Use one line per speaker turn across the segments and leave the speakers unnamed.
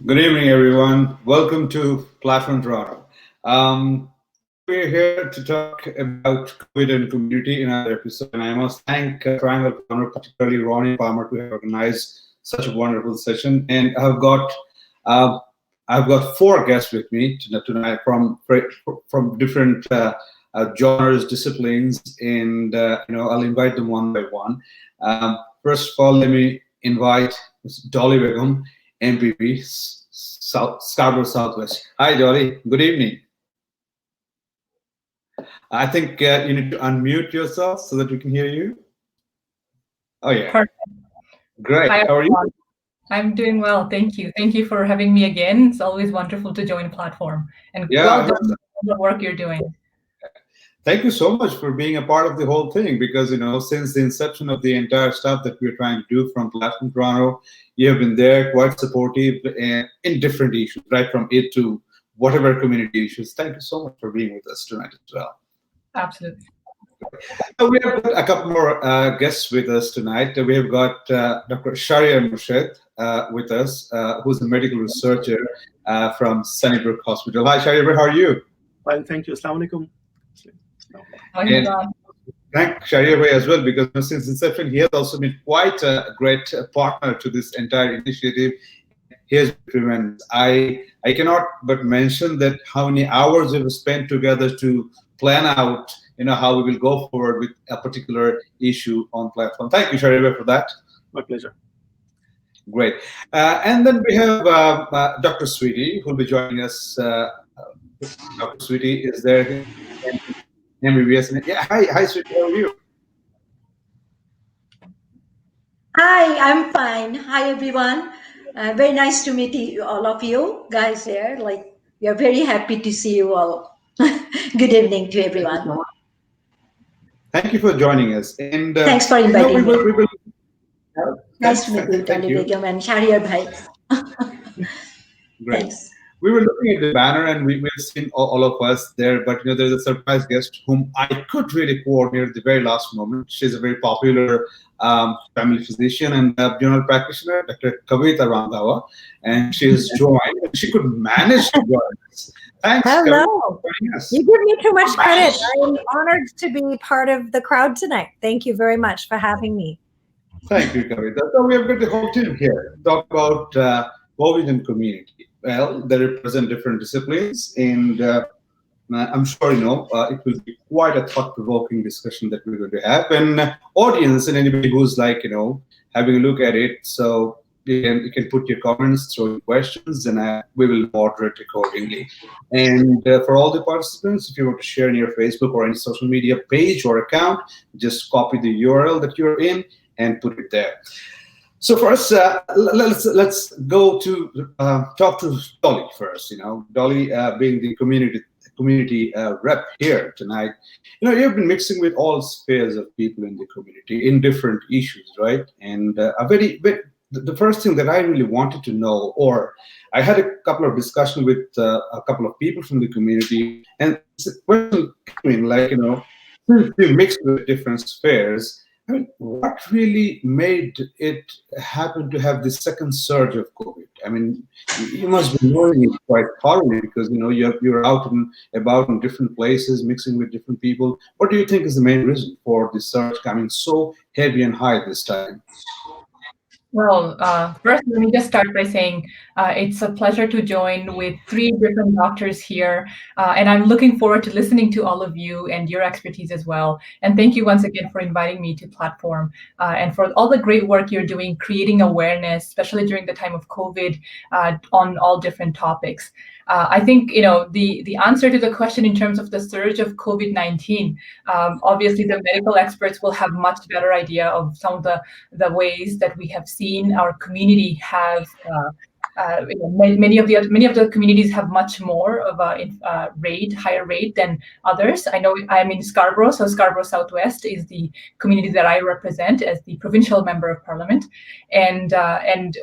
Good evening, everyone. Welcome to Platform Toronto. We're here to talk about COVID and community in our episode, and I must thank Triangle Palmer, particularly Ronnie Palmer, to have organized such a wonderful session. And uh, I've got four guests with me tonight from different genres, disciplines, and I'll invite them one by one. First of all, let me invite Ms. Doly Begum, MPP, Scarborough Southwest. Hi, Dolly. Good evening. I think you need to unmute yourself so that we can hear you. Oh, yeah.
Perfect.
Great.
Hi,
How are you?
I'm doing well. Thank you. Thank you for having me again. It's always wonderful to join a platform. And well done for the work you're doing.
Thank you so much for being a part of the whole thing because, since the inception of the entire stuff that we're trying to do from Platform Toronto, you have been there quite supportive in different issues, right from it to whatever community issues. Thank you so much for being with us tonight as well.
Absolutely.
We have got a couple more guests with us tonight. We have got Dr. Shahryer Murshed with us, who's a medical researcher from Sunnybrook Hospital. Hi, Shahryer, how are you?
Fine, thank you. Assalamu alaikum.
And thank Shahryer as well, because since inception, he has also been quite a great partner to this entire initiative. He has been tremendous. I cannot but mention that how many hours we've spent together to plan out, how we will go forward with a particular issue on platform. Thank you, Shahryer, for that.
My pleasure.
Great. And then we have Dr. Sweetie, who will be joining us. Dr. Sweetie is there. MBBS. Yeah, hi, Sweetie. How are you?
Hi, I'm fine. Hi, everyone. Very nice to meet you, all of you guys here. We are very happy to see you all. Good evening to everyone.
Thank you for joining us. And
thanks for inviting me.
Nice
to meet you, Doly Begum and Shahryer Bhai.
Great.
Thanks.
We were looking at the banner and we've seen all of us there, but there's a surprise guest whom I could really coordinate at the very last moment. She's a very popular family physician and general practitioner, Dr. Kavita Randhawa, and she has joined. She could manage to join us. Thanks.
Hello. You give me too much credit. I am honored to be part of the crowd tonight. Thank you very much for having me.
Thank you, Kavita. So we have got the whole team here to talk about COVID and community. Well, they represent different disciplines, and I'm sure it will be quite a thought-provoking discussion that we're going to have. And audience and anybody who's having a look at it, so you can put your comments, throw your questions, and we will moderate accordingly. And for all the participants, if you want to share in your Facebook or any social media page or account, just copy the URL that you're in and put it there. So first, let's go to talk to Doly first. Doly being the community rep here tonight. You've been mixing with all spheres of people in the community in different issues, right? And the first thing that I really wanted to know, or I had a couple of discussions with a couple of people from the community, and it's a question, you mix with different spheres. I mean, what really made it happen to have this second surge of COVID? I mean, you must be knowing it quite thoroughly because you're out and about in different places, mixing with different people. What do you think is the main reason for this surge coming so heavy and high this time?
Well, first, let me just start by saying it's a pleasure to join with three different doctors here. And I'm looking forward to listening to all of you and your expertise as well. And thank you once again for inviting me to platform and for all the great work you're doing, creating awareness, especially during the time of COVID on all different topics. I think, the answer to the question in terms of the surge of COVID-19, obviously the medical experts will have much better idea of some of the ways that we have seen our community have many of the communities have much more of a higher rate than others. I know I'm in Scarborough, so Scarborough Southwest is the community that I represent as the provincial member of parliament, and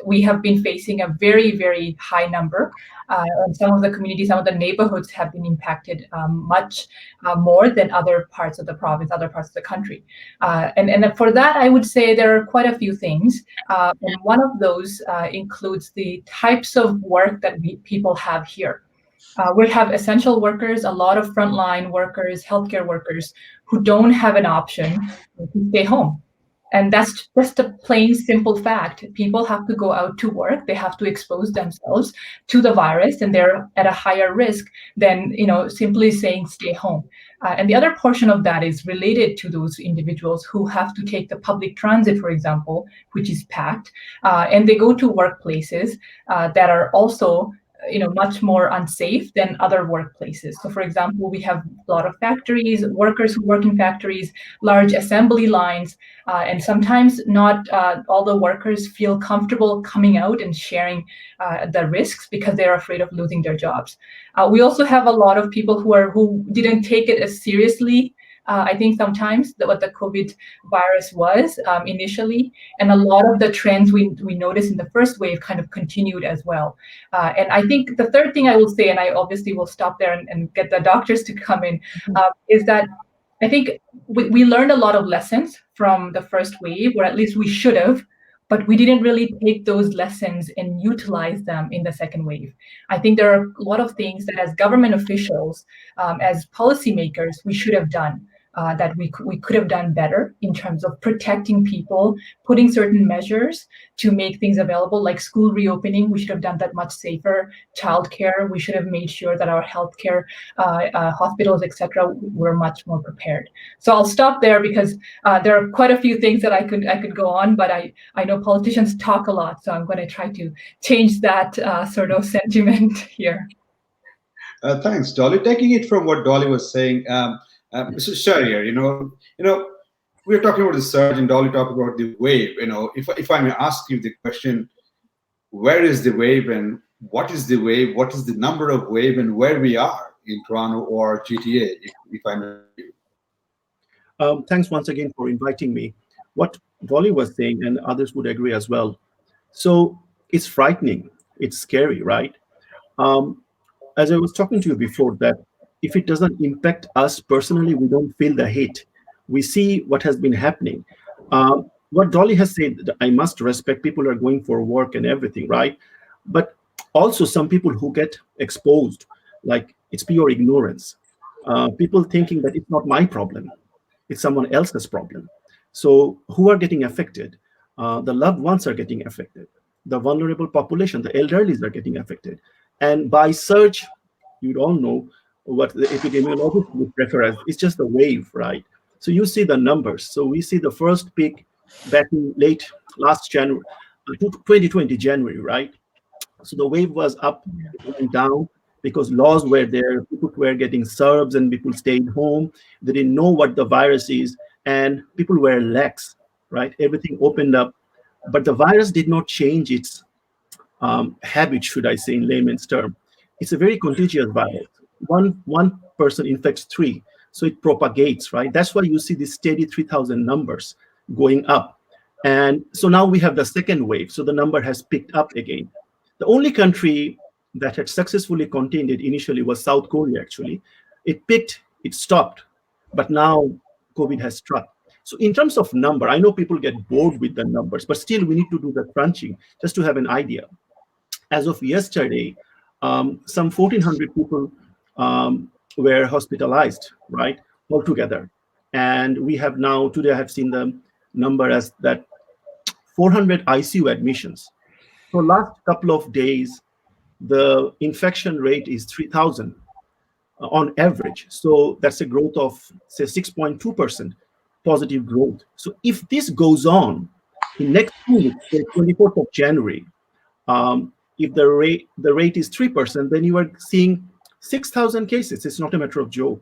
we have been facing a very, very high number. And some of the communities, some of the neighborhoods have been impacted much more than other parts of the province, other parts of the country. And for that, I would say there are quite a few things. And one of those includes the types of work that people have here. We have essential workers, a lot of frontline workers, healthcare workers who don't have an option to stay home. And that's just a plain simple fact. People have to go out to work. They have to expose themselves to the virus, and they're at a higher risk than simply saying stay home. And the other portion of that is related to those individuals who have to take the public transit, for example, which is packed, and they go to workplaces that are also much more unsafe than other workplaces. So for example, we have a lot of factories, workers who work in factories, large assembly lines, and sometimes not all the workers feel comfortable coming out and sharing the risks because they're afraid of losing their jobs. We also have a lot of people who didn't take it as seriously. I think sometimes what the COVID virus was initially, and a lot of the trends we noticed in the first wave kind of continued as well. And I think the third thing I will say, and I obviously will stop there and get the doctors to come in, is that I think we learned a lot of lessons from the first wave, or at least we should have, but we didn't really take those lessons and utilize them in the second wave. I think there are a lot of things that as government officials, as policymakers, we should have done. That we could have done better in terms of protecting people, putting certain measures to make things available, like school reopening. We should have done that much safer. Childcare, we should have made sure that our healthcare, hospitals, etc., were much more prepared. So I'll stop there because there are quite a few things that I could go on, but I know politicians talk a lot, so I'm going to try to change that sort of sentiment here.
Thanks, Doly. Taking it from what Doly was saying. Mr. Shahryer, we're talking about the surge, and Doly talked about the wave. If I may ask you the question, where is the wave, and what is the wave? What is the number of wave, and where we are in Toronto or GTA? If I may.
Thanks once again for inviting me. What Doly was saying, and others would agree as well. So it's frightening. It's scary, right? As I was talking to you before, that if it doesn't impact us personally, we don't feel the hate. We see what has been happening. What Doly has said, I must respect, people are going for work and everything, right? But also some people who get exposed, like it's pure ignorance. People thinking that it's not my problem, it's someone else's problem. So who are getting affected? The loved ones are getting affected. The vulnerable population, the elderly are getting affected. And by surge, you all know what the epidemiologists would prefer as. It's just a wave, right? So you see the numbers. So we see the first peak back in late last January, 2020 January, right? So the wave was up, it went down because laws were there. People were getting served and people stayed home. They didn't know what the virus is, and people were lax, right? Everything opened up, but the virus did not change its habit, should I say, in layman's term. It's a very contagious virus. One person infects 3, so it propagates, right? That's why you see these steady 3,000 numbers going up. And so now we have the second wave, so the number has picked up again. The only country that had successfully contained it initially was South Korea, actually. It picked, it stopped, but now COVID has struck. So in terms of number, I know people get bored with the numbers, but still we need to do the crunching just to have an idea. As of yesterday, some 1,400 people were hospitalized, right, altogether. And we have now, today I have seen the number as that 400 ICU admissions. So last couple of days, the infection rate is 3,000 on average. So that's a growth of, say, 6.2% positive growth. So if this goes on in next 2 weeks, say 24th of January, if the rate is 3%, then you are seeing 6,000 cases. It's not a matter of joke.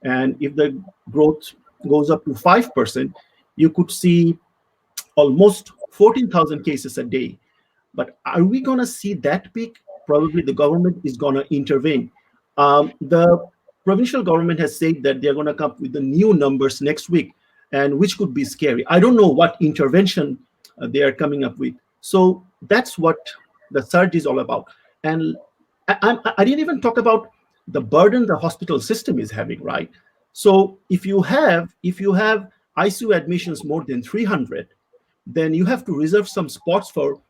And if the growth goes up to 5%, you could see almost 14,000 cases a day. But are we going to see that peak? Probably the government is going to intervene. The provincial government has said that they're going to come up with the new numbers next week, and which could be scary. I don't know what intervention they are coming up with. So that's what the surge is all about. And I didn't even talk about the burden the hospital system is having, right? So if you have ICU admissions more than 300, then you have to reserve some spots for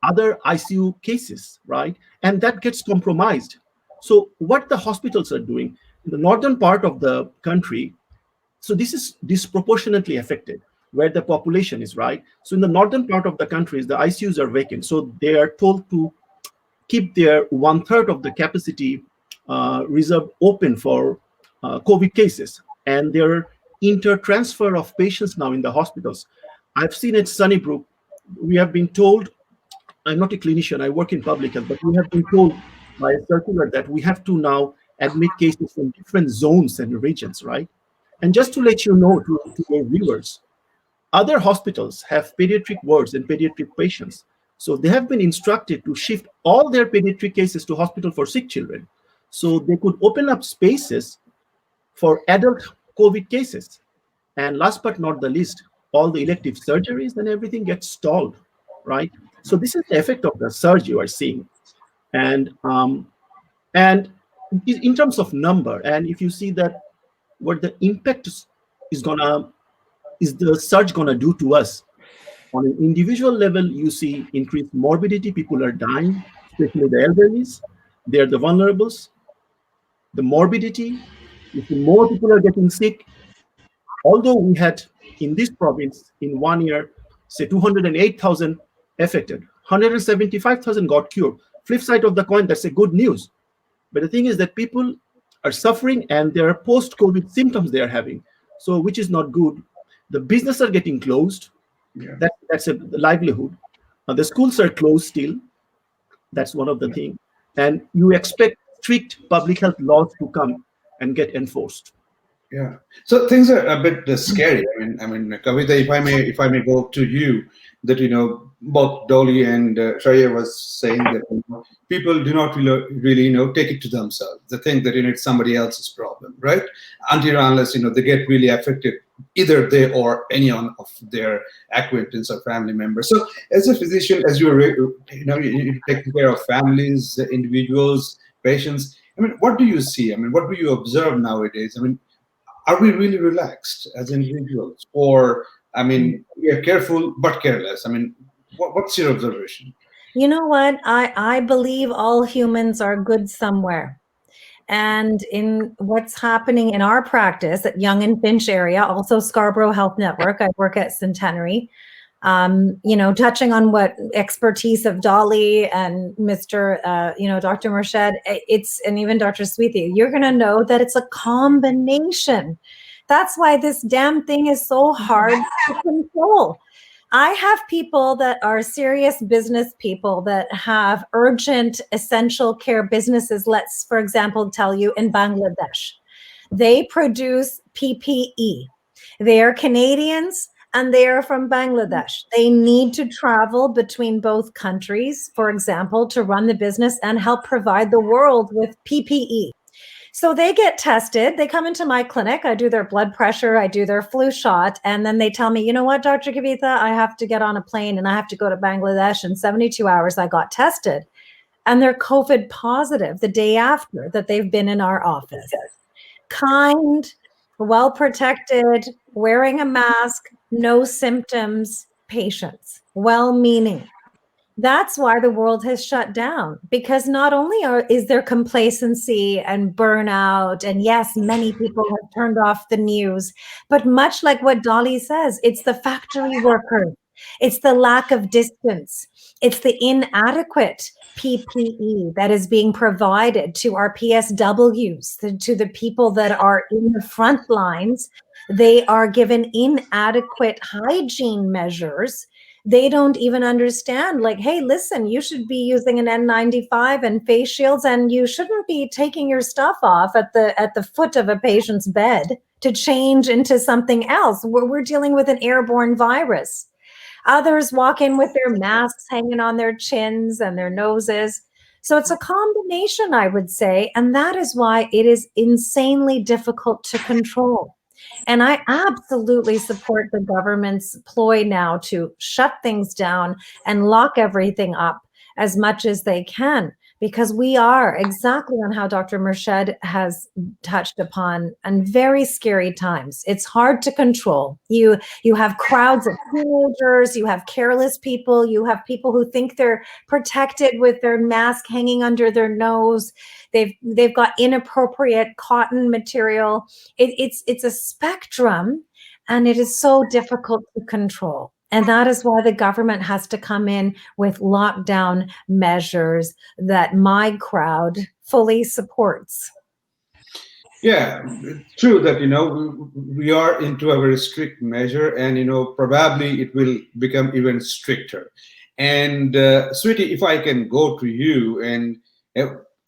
other ICU cases, right? And that gets compromised. So what the hospitals are doing in the northern part of the country, so this is disproportionately affected where the population is, right? So in the northern part of the country, the ICUs are vacant. So they are told to keep their 1/3 of the capacity reserve open for COVID cases. And their inter-transfer of patients now in the hospitals. I've seen at Sunnybrook, we have been told, I'm not a clinician, I work in public health, but we have been told by a circular that we have to now admit cases from different zones and regions, right? And just to let you know, to your viewers, other hospitals have pediatric wards and pediatric patients. So they have been instructed to shift all their pediatric cases to hospital for sick children. So they could open up spaces for adult COVID cases. And last but not the least, all the elective surgeries and everything gets stalled, right? So this is the effect of the surge you are seeing. And in terms of number, and if you see that what the impact is the surge gonna do to us on an individual level, you see increased morbidity, people are dying, especially the elderlies, they're the vulnerables, the morbidity, you see more people are getting sick. Although we had in this province in 1 year, say 208,000 affected, 175,000 got cured. Flip side of the coin, that's a good news. But the thing is that people are suffering and there are post-COVID symptoms they are having. So which is not good. The businesses are getting closed.
Yeah.
That's a livelihood. The schools are closed still. That's one of the things. And you expect strict public health laws to come and get enforced.
Yeah. So things are a bit scary. I mean, Kavita, if I may go to you, that both Dolly and Shahryer was saying that people do not really take it to themselves. They think that it's somebody else's problem, right? Until or unless they get really affected, either they or any of their acquaintance or family members. So as a physician, as you're you're taking care of families, individuals, patients. I mean, what do you see? I mean, what do you observe nowadays? I mean, are we really relaxed as individuals, or we are careful but careless? I mean, what's your observation?
You know what? I believe all humans are good somewhere. And in what's happening in our practice at Young and Finch area, also Scarborough Health Network, I work at Centenary, touching on what expertise of Doly and Mr. Dr. Murshed, and even Dr. Sweetie, you're going to know that it's a combination. That's why this damn thing is so hard to control. I have people that are serious business people that have urgent essential care businesses. Let's, for example, tell you in Bangladesh, they produce PPE. They are Canadians and they are from Bangladesh. They need to travel between both countries, for example, to run the business and help provide the world with PPE. So they get tested. They come into my clinic. I do their blood pressure. I do their flu shot. And then they tell me, you know what, Dr. Kavitha, I have to get on a plane and I have to go to Bangladesh. In 72 hours, I got tested. And they're COVID positive the day after that they've been in our office. Kind, well protected, wearing a mask, no symptoms, patients, well-meaning. That's why the world has shut down, because not only is there complacency and burnout, and yes, many people have turned off the news, but much like what Dolly says, it's the factory workers, it's the lack of distance, it's the inadequate PPE that is being provided to our PSWs, to the people that are in the front lines. They are given inadequate hygiene measures. They don't even understand, like, hey, listen, you should be using an N95 and face shields, and you shouldn't be taking your stuff off at the foot of a patient's bed to change into something else. We're dealing with an airborne virus. Others walk in with their masks hanging on their chins and their noses. So it's a combination, I would say, and that is why it is insanely difficult to control. And I absolutely support the government's ploy now to shut things down and lock everything up as much as they can. because we are exactly on how Dr. Murshed has touched upon, and very scary times. It's hard to control. You have crowds of teenagers, you have careless people, you have people who think they're protected with their mask hanging under their nose. They've got inappropriate cotton material. It's a spectrum, and it is so difficult to control. And that is why the government has to come in with lockdown measures that my crowd fully supports.
Yeah, it's true that we are into a very strict measure, and probably it will become even stricter. And sweetie, if I can go to you, and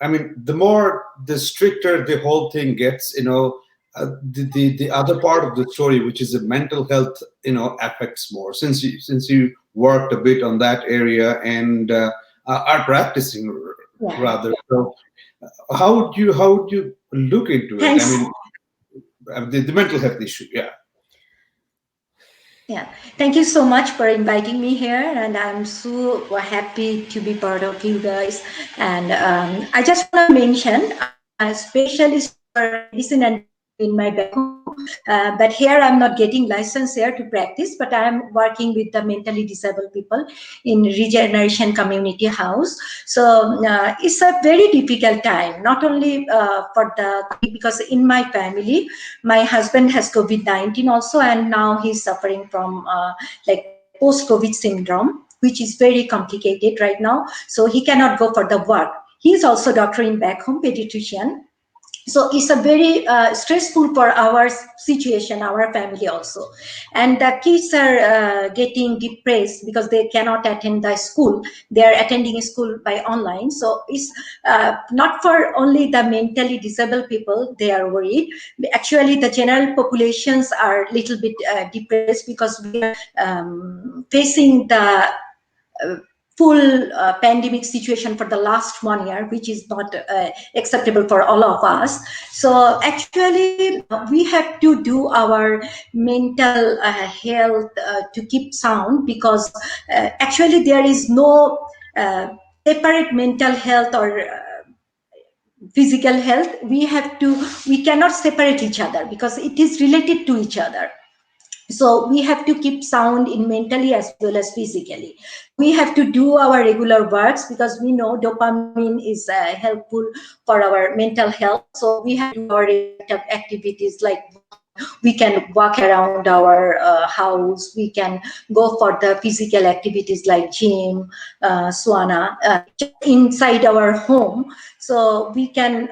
I mean, the stricter the whole thing gets, the other part of the story, which is the mental health, affects more, since you worked a bit on that area and are practicing
Yeah.
rather. So how would you look into it?
Thanks.
I mean, the mental health issue. Yeah.
Yeah, thank you so much for inviting me here, and I'm so happy to be part of you guys. And I just want to mention, I'm a specialist for medicine and in my back home, but here I'm not getting license here to practice, but I'm working with the mentally disabled people in Regeneration Community House. So it's a very difficult time, not only for because in my family, my husband has COVID-19 also, and now he's suffering from like post-COVID syndrome, which is very complicated right now. So he cannot go for the work. He's also doctor in back home, pediatrician. So it's a very stressful for our situation, our family also. And the kids are getting depressed because they cannot attend the school. They are attending school by online. So it's not for only the mentally disabled people, they are worried. Actually, the general populations are a little bit depressed because we are facing the full pandemic situation for the last 1 year, which is not acceptable for all of us. So actually, we have to do our mental health to keep sound, because actually there is no separate mental health or physical health. We cannot separate each other because it is related to each other. So we have to keep sound in mentally as well as physically. We have to do our regular works because we know dopamine is helpful for our mental health. So we have to do our activities like we can walk around our house. We can go for the physical activities like gym, sauna, just inside our home. So we can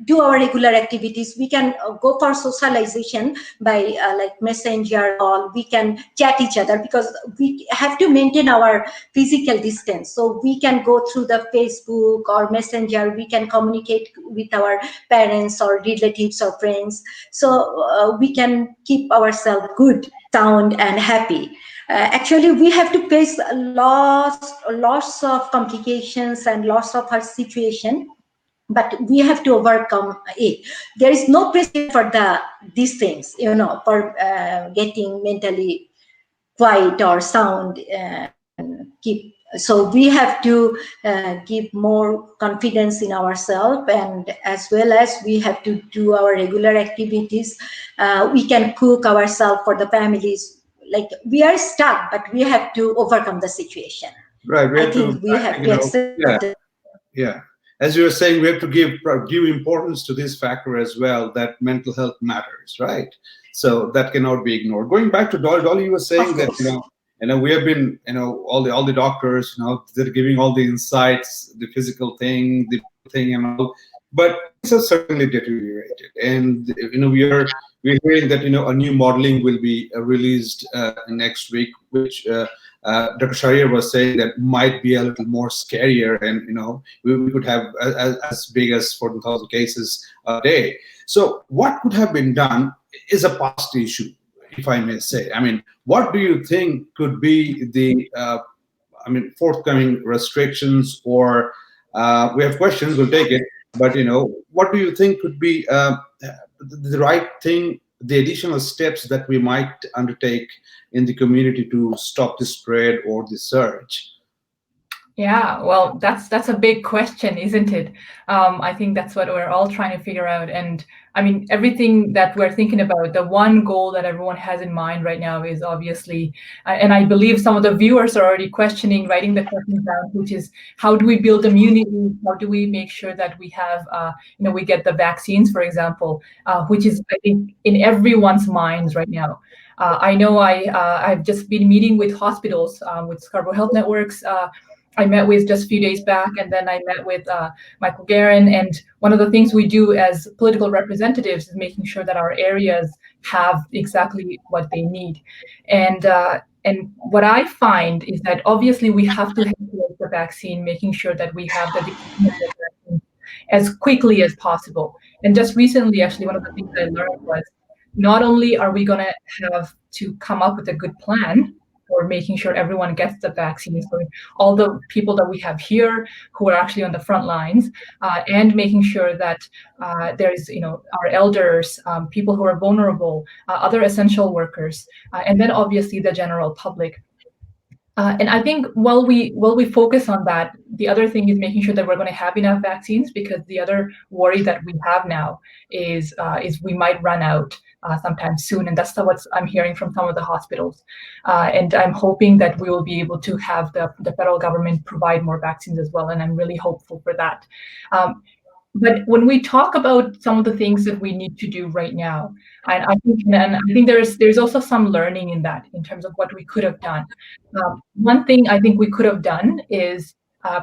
do our regular activities. We can go for socialization by like messenger call. We can chat each other because we have to maintain our physical distance. So we can go through the Facebook or messenger. We can communicate with our parents or relatives or friends. So we can keep ourselves good, sound, and happy. Actually, we have to face lots of complications and lots of our situation, but we have to overcome it. There is no prescription for these things, for getting mentally quiet or sound and keep. So we have to give more confidence in ourselves, and as well as we have to do our regular activities. We can cook ourselves for the families. Like, we are stuck, but we have to overcome the situation.
Right. We
I
have
think
to,
we have to accept.
yeah. Yeah. As you were saying, we have to give due importance to this factor as well, that mental health matters, right? So that cannot be ignored. Going back to Dolly, you were saying that, we have been, all the doctors, they're giving all the insights, the physical thing, the thing and all, but things have certainly deteriorated. And, we're hearing that, a new modeling will be released next week, which Dr. Shahryer was saying that might be a little more scarier, and we could have as big as 40,000 cases a day. So what could have been done is a past issue, if I may say. I mean, what do you think could be the forthcoming restrictions, or we have questions, we'll take it, but what do you think could be the right thing, the additional steps that we might undertake in the community to stop the spread or the surge?
Yeah, well, that's a big question, isn't it? I think that's what we're all trying to figure out. And I mean, everything that we're thinking about, the one goal that everyone has in mind right now is obviously, and I believe some of the viewers are already questioning, writing the questions down, which is how do we build immunity? How do we make sure that we have, we get the vaccines, for example, which is, I think, in everyone's minds right now. I know I've just been meeting with hospitals, with Scarborough Health Networks. I met with just a few days back, and then I met with Michael Guerin. And one of the things we do as political representatives is making sure that our areas have exactly what they need. And what I find is that obviously we have to have the vaccine, making sure that we have the vaccine as quickly as possible. And just recently, actually, one of the things I learned was not only are we going to have to come up with a good plan for making sure everyone gets the vaccine, so all the people that we have here who are actually on the front lines, and making sure that there's, our elders, people who are vulnerable, other essential workers, and then obviously the general public. And I think while we focus on that, the other thing is making sure that we're going to have enough vaccines, because the other worry that we have now is we might run out sometime soon, and that's what I'm hearing from some of the hospitals. And I'm hoping that we will be able to have the federal government provide more vaccines as well, and I'm really hopeful for that. But when we talk about some of the things that we need to do right now, and I think there's also some learning in that, in terms of what we could have done. One thing I think we could have done is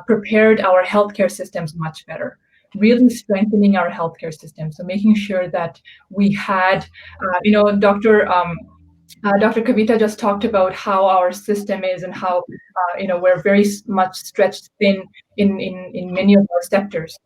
prepared our healthcare systems much better, really strengthening our healthcare system. So making sure that we had, Dr. Kavita just talked about how our system is, and how we're very much stretched thin in many of our sectors.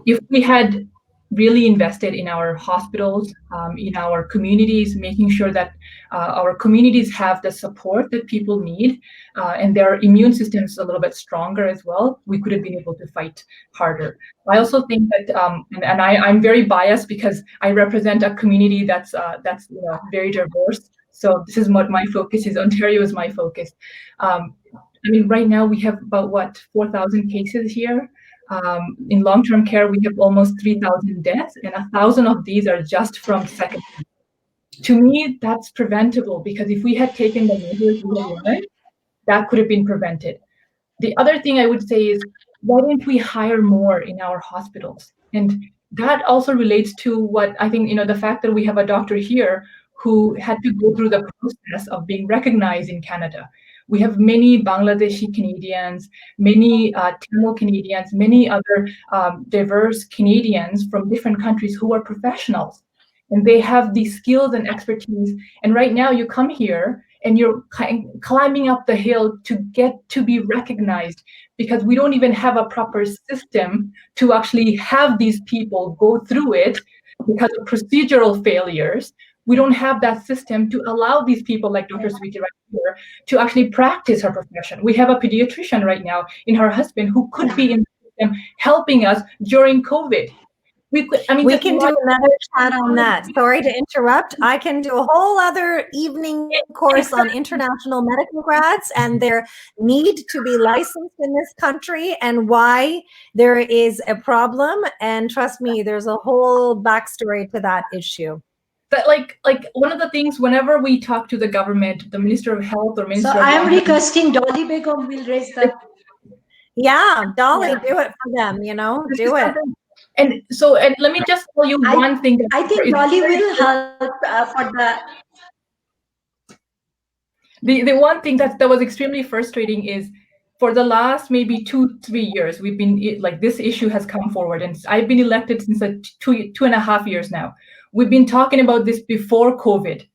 If we had really invested in our hospitals, in our communities, making sure that our communities have the support that people need, and their immune systems a little bit stronger as well, we could have been able to fight harder. I also think that, and I'm very biased because I represent a community that's very diverse. So this is what my focus is. Ontario is my focus. I mean, right now we have about 4,000 cases here. In long-term care, we have almost 3,000 deaths, and 1,000 of these are just from second. To me, that's preventable, because if we had taken the measures we have learned, that could have been prevented. The other thing I would say is, why don't we hire more in our hospitals? And that also relates to what I think, the fact that we have a doctor here who had to go through the process of being recognized in Canada. We have many Bangladeshi Canadians, many Tamil Canadians, many other diverse Canadians from different countries who are professionals. And they have these skills and expertise. And right now you come here and you're climbing up the hill to get to be recognized, because we don't even have a proper system to actually have these people go through it because of procedural failures. We don't have that system to allow these people like Dr. Sweetie right here to actually practice her profession. We have a pediatrician right now in her husband who could be in the system helping us during COVID.
We can do another chat on that. Sorry to interrupt. I can do a whole other evening course on international medical grads and their need to be licensed in this country, and why there is a problem. And trust me, there's a whole backstory to that issue.
But like one of the things, whenever we talk to the government, the Minister of Health or Minister
So
of
I am
Law,
requesting Doly Begum will raise the.
Yeah, Dolly, do it for them, do it.
And so, and let me just tell you one thing.
I think Doly will help for
the one thing that was extremely frustrating is, for the last maybe 2-3 years, we've been like, this issue has come forward, and I've been elected since 2.5 years now. We've been talking about this before COVID,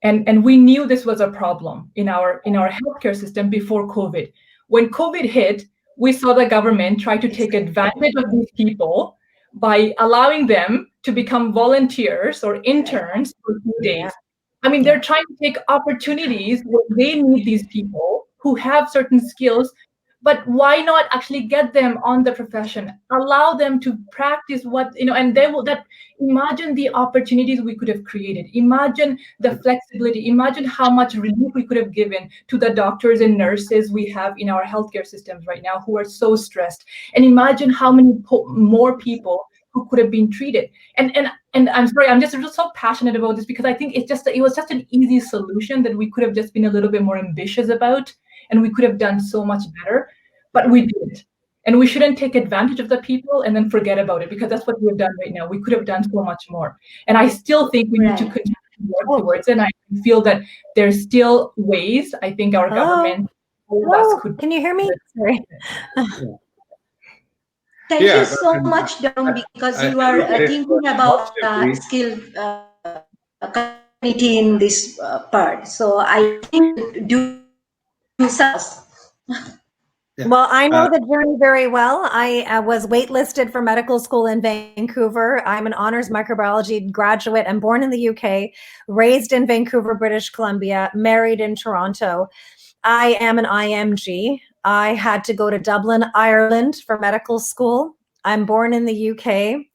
and we knew this was a problem in our healthcare system before COVID. When COVID hit, we saw the government try to take advantage of these people by allowing them to become volunteers or interns for 2 days. I mean, they're trying to take opportunities where they need these people who have certain skills, But why not actually get them on the profession, allow them to practice what, and they will, that, imagine the opportunities we could have created, imagine the flexibility, imagine how much relief we could have given to the doctors and nurses we have in our healthcare systems right now who are so stressed, and imagine how many more people who could have been treated. And I'm sorry, I'm just so passionate about this because I think it was just an easy solution that we could have just been a little bit more ambitious about, and we could have done so much better, but we didn't. And we shouldn't take advantage of the people and then forget about it, because that's what we've done right now. We could have done so much more. And I still think we need to
Right.
continue to work towards it. And I feel that there's still ways, I think our government, all of us could.
Can you hear me? Sorry.
Thank you so much, Dom, because you are thinking about skill community in this part. So I think do something else.
Well, I know the journey very well. I was waitlisted for medical school in Vancouver. I'm an honors microbiology graduate. I'm born in the UK, raised in Vancouver, British Columbia, married in Toronto. I am an IMG. I had to go to Dublin, Ireland for medical school. I'm born in the UK.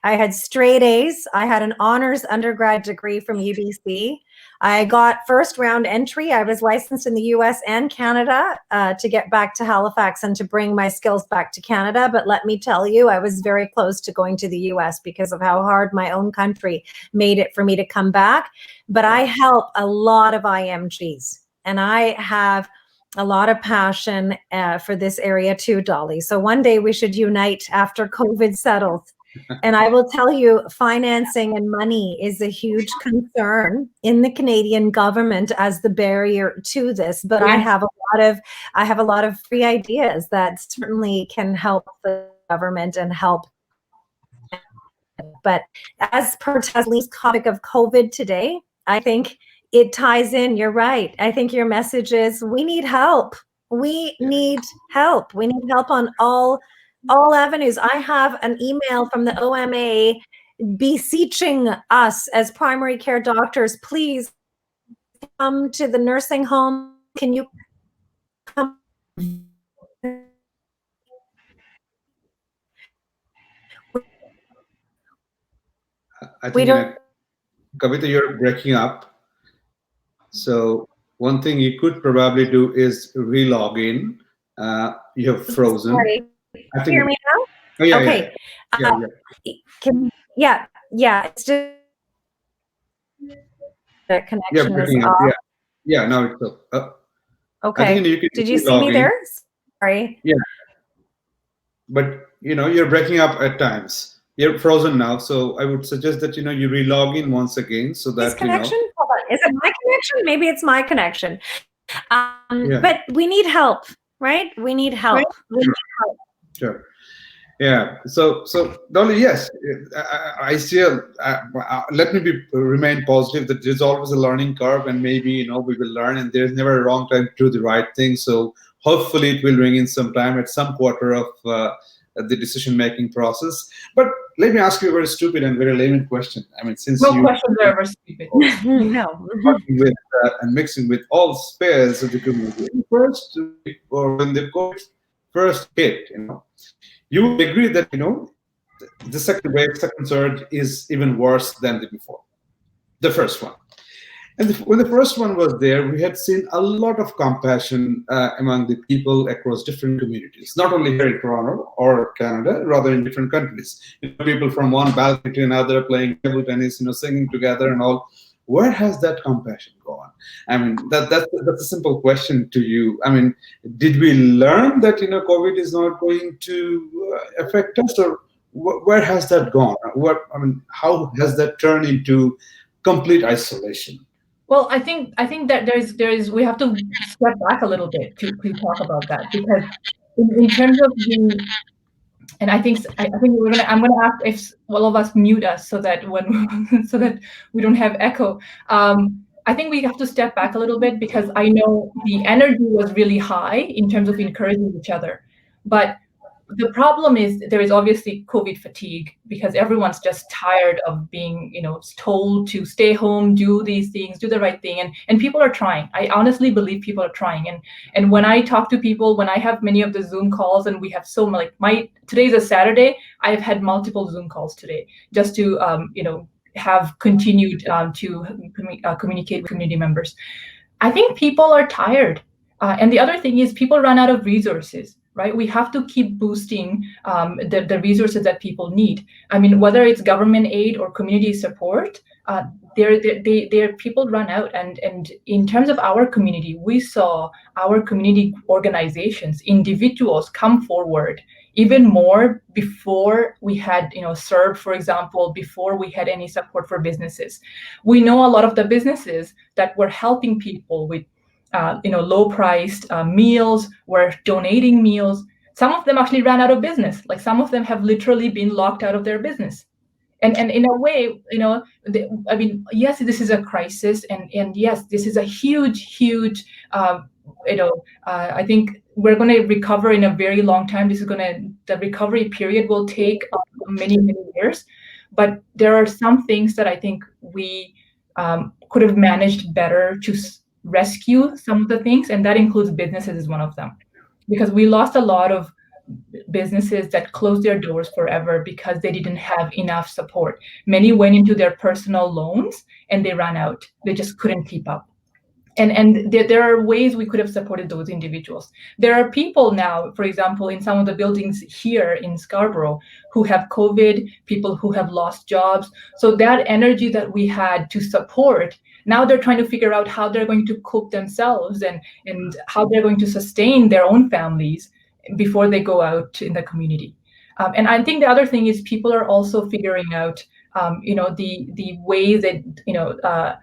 I had straight A's. I had an honors undergrad degree from UBC. I got first round entry. I was licensed in the US and Canada to get back to Halifax and to bring my skills back to Canada. But let me tell you, I was very close to going to the US because of how hard my own country made it for me to come back. But I help a lot of IMGs, and I have a lot of passion for this area too, Doly. So one day we should unite after COVID settles. And I will tell you, financing and money is a huge concern in the Canadian government as the barrier to this. But I have a lot of free ideas that certainly can help the government and help. But as per Taslim's topic of COVID today, I think it ties in. You're right. I think your message is we need help. We need help. We need help on all avenues. I have an email from the OMA beseeching us as primary care doctors, please come to the nursing home. Can you come?
I think, Kavita, you're breaking up. So one thing you could probably do is re-log in. You have frozen.
Sorry.
I think,
hear me now?
Oh, yeah,
okay. Yeah. It's just the connection is off.
Yeah, now it's up.
Okay. Did you see me there? Sorry.
Yeah. But you're breaking up at times. You're frozen now, so I would suggest that you re-log in once again, so that
connection. Hold on. Is it my connection? Maybe it's my connection. But we need help, right? We need help. Right? We need help.
Sure. Yeah. So Doly, yes, I still let me remain positive that there's always a learning curve, and maybe we will learn, and there's never a wrong time to do the right thing. So hopefully it will ring in some time at some quarter of the decision-making process. But let me ask you a very stupid and very layman question. I mean, since
no questions are ever stupid.
No.
Working with and mixing with all spheres of the community, first or when the COVID first hit, you would agree that the second wave, second surge is even worse than the before, the first one. And when the first one was there, we had seen a lot of compassion among the people across different communities, not only here in Toronto or Canada, rather in different countries. People from one balcony to another playing table tennis, singing together and all. Where has that compassion gone? I mean, that's a simple question to you. I mean, did we learn that COVID is not going to affect us, or where has that gone? How has that turned into complete isolation?
Well, I think that we have to step back a little bit to talk about that, because in terms of and I think I'm gonna ask if all of us mute us so that so that we don't have echo. I think we have to step back a little bit, because I know the energy was really high in terms of encouraging each other, but the problem is there is obviously COVID fatigue because everyone's just tired of being, told to stay home, do these things, do the right thing, and people are trying. I honestly believe people are trying, and when I talk to people, when I have many of the Zoom calls, and we have so like today's a Saturday, I've had multiple Zoom calls today just to have continued to communicate with community members. I think people are tired. And the other thing is people run out of resources, right? We have to keep boosting the resources that people need. I mean, whether it's government aid or community support, people run out. And in terms of our community, we saw our community organizations, individuals come forward even more before we had, served, for example, before we had any support for businesses. We know a lot of the businesses that were helping people with low-priced meals, were donating meals. Some of them actually ran out of business. Like some of them have literally been locked out of their business. And in a way, yes, this is a crisis, and yes, this is a huge. I think we're going to recover in a very long time. The recovery period will take many years, but there are some things that I think we could have managed better to rescue some of the things, and that includes businesses is one of them, because we lost a lot of businesses that closed their doors forever because they didn't have enough support. Many went into their personal loans and they ran out. They just couldn't keep up. And there are ways we could have supported those individuals. There are people now, for example, in some of the buildings here in Scarborough who have COVID, people who have lost jobs. So that energy that we had to support, now they're trying to figure out how they're going to cook themselves and how they're going to sustain their own families before they go out in the community. And I think the other thing is people are also figuring out, the ways that,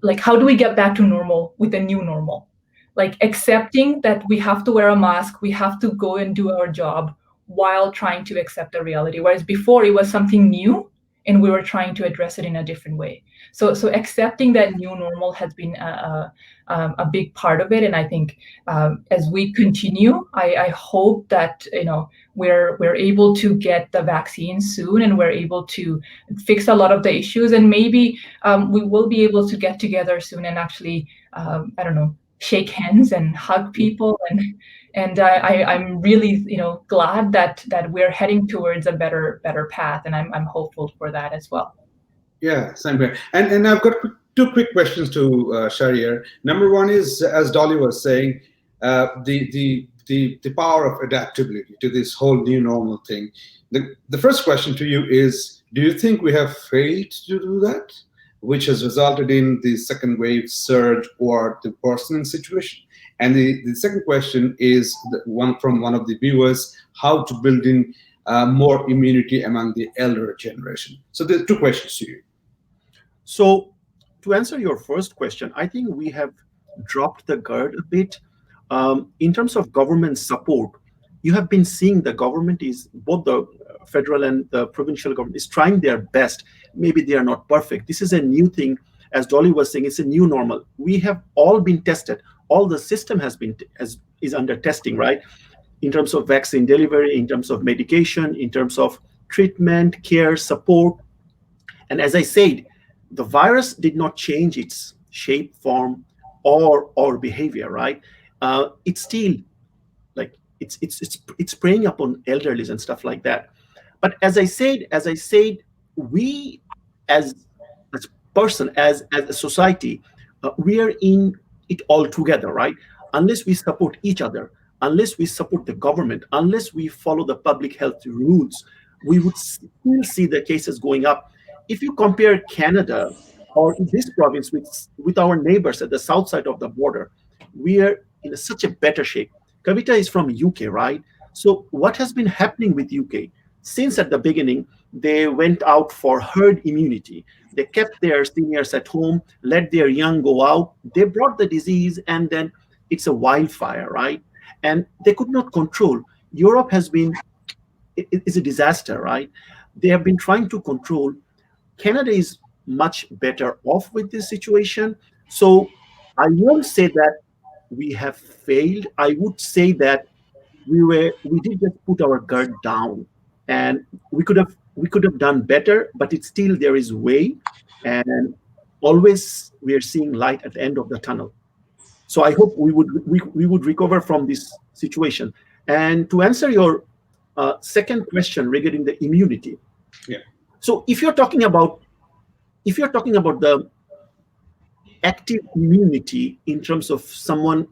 like how do we get back to normal with the new normal? Like accepting that we have to wear a mask, we have to go and do our job while trying to accept the reality. Whereas before it was something new and we were trying to address it in a different way. So accepting that new normal has been a big part of it. And I think as we continue, I hope that we're able to get the vaccine soon, and we're able to fix a lot of the issues, and maybe we will be able to get together soon and actually shake hands and hug people, and I'm really glad that we're heading towards a better path, and I'm hopeful for that as well.
Yeah, same here. And I've got two quick questions to Shahryer. Number one is, as Doly was saying, the power of adaptability to this whole new normal thing. The first question to you is, do you think we have failed to do that, which has resulted in the second wave surge or the worsening situation? And the second question is from one of the viewers, how to build in more immunity among the elder generation. So there's two questions to you.
So to answer your first question, I think we have dropped the guard a bit. In terms of government support, you have been seeing the government is, both the federal and the provincial government is trying their best. Maybe they are not perfect. This is a new thing. As Doly was saying, it's a new normal. We have all been tested. All the system is under testing, right? In terms of vaccine delivery, in terms of medication, in terms of treatment, care, support. And as I said, the virus did not change its shape, form, or behavior, right? It's still like it's preying upon elderlies and stuff like that. But as I said, we as person, as a society, we are in it all together, right? Unless we support each other, unless we support the government, unless we follow the public health rules, we would still see the cases going up. If you compare Canada or this province with our neighbors at the south side of the border, we are in such a better shape. Kavita is from UK, right? So what has been happening with UK? Since at the beginning, they went out for herd immunity. They kept their seniors at home, let their young go out. They brought the disease, and then it's a wildfire, right? And they could not control. Europe has been, it's a disaster, right? They have been trying to control. Canada is much better off with this situation. So I won't say that we have failed. I would say that we did just put our guard down, and we could have done better, but it's still there is way, and always we are seeing light at the end of the tunnel. So I hope we would recover from this situation. And to answer your second question regarding the immunity,
Yeah.
so if you're talking about the active immunity in terms of someone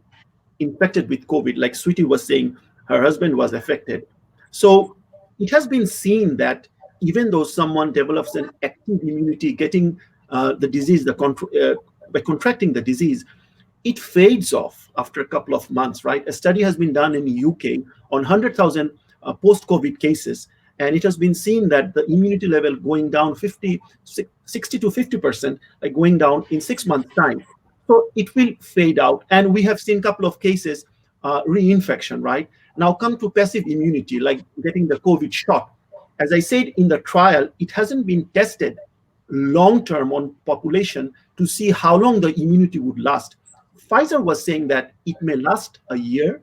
infected with COVID, like Sweetie was saying, her husband was affected. So it has been seen that even though someone develops an active immunity, getting the disease, by contracting the disease, it fades off after a couple of months, right? A study has been done in the UK on 100,000 post-COVID cases, and it has been seen that the immunity level going down 60 to 50%, like going down in 6 months' time. So it will fade out, and we have seen a couple of cases reinfection, right? Now come to passive immunity, like getting the COVID shot. As I said in the trial, it hasn't been tested long term on population to see how long the immunity would last. Pfizer was saying that it may last a year.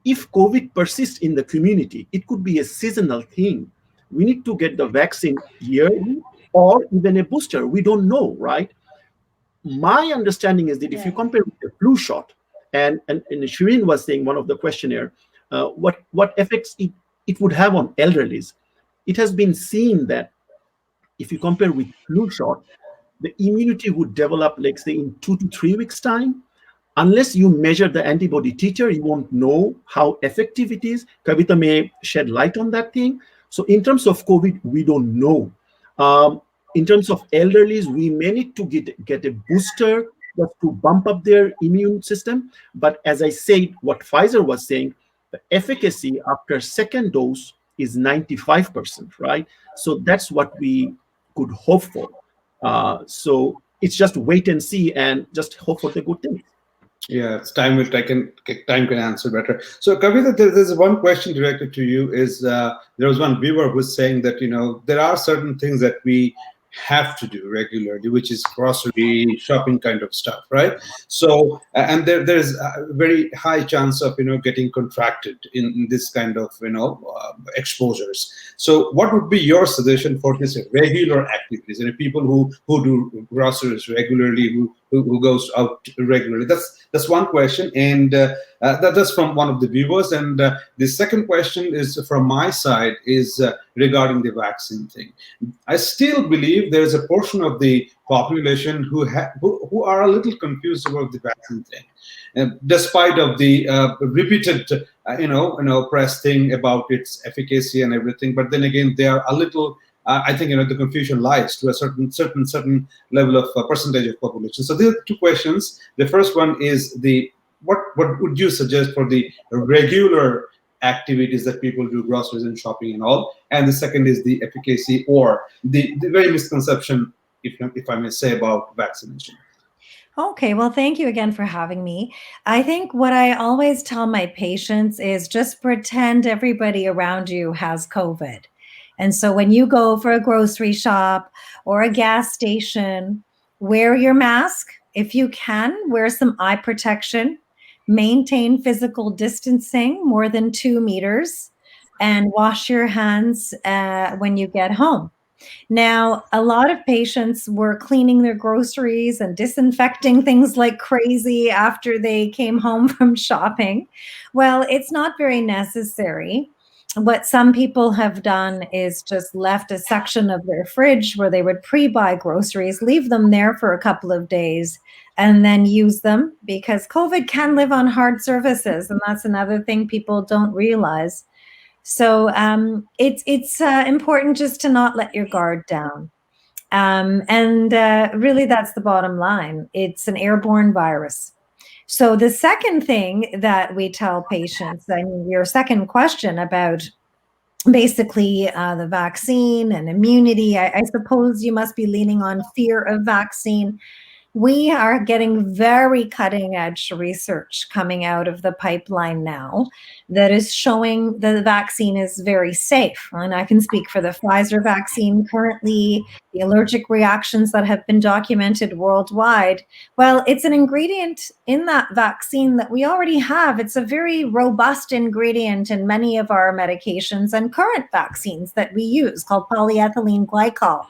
If COVID persists in the community, it could be a seasonal thing. We need to get the vaccine yearly or even a booster. We don't know, right? My understanding is that if you
Yeah.
compare with the flu shot, and Shireen was saying one of the questionnaire, what effects it would have on elderlies, it has been seen that if you compare with flu shot, the immunity would develop, like say, in 2 to 3 weeks time. Unless you measure the antibody titer, you won't know how effective it is. Kavita may shed light on that thing. So in terms of COVID, we don't know. In terms of elderlies, we may need to get a booster just to bump up their immune system. But as I said, what Pfizer was saying, the efficacy after second dose is 95%, right? So that's what we could hope for. So it's just wait and see and just hope for the good things.
Yeah, it's time can answer better. So Kavita, there's one question directed to you. Is there was one viewer who was saying that there are certain things that we have to do regularly, which is grocery shopping kind of stuff, right? So and there's a very high chance of getting contracted in this kind of exposures. So what would be your suggestion for this regular activities? People who do groceries regularly, who goes out regularly. That's one question, and that's from one of the viewers. And the second question is from my side, is regarding the vaccine thing. I still believe there is a portion of the population who are a little confused about the vaccine thing, and despite of the repeated press thing about its efficacy and everything. But then again, they are a little. I think the confusion lies to a certain level of percentage of population. So there are two questions. The first one is what would you suggest for the regular activities that people do, groceries and shopping and all? And the second is the efficacy or the very misconception, if I may say, about vaccination.
Okay, well, thank you again for having me. I think what I always tell my patients is just pretend everybody around you has COVID. And so when you go for a grocery shop or a gas station, wear your mask. If you can, wear some eye protection, maintain physical distancing more than 2 meters, and wash your hands when you get home. Now, a lot of patients were cleaning their groceries and disinfecting things like crazy after they came home from shopping. Well, it's not very necessary. What some people have done is just left a section of their fridge where they would pre-buy groceries, leave them there for a couple of days, and then use them, because COVID can live on hard surfaces, and that's another thing people don't realize. So it's important just to not let your guard down. And really, that's the bottom line. It's an airborne virus. So the second thing that we tell patients, I mean, your second question about basically the vaccine and immunity, I suppose you must be leaning on fear of vaccine. We are getting very cutting edge research coming out of the pipeline now that is showing that the vaccine is very safe. And I can speak for the Pfizer vaccine currently, the allergic reactions that have been documented worldwide. Well, it's an ingredient in that vaccine that we already have. It's a very robust ingredient in many of our medications and current vaccines that we use called polyethylene glycol.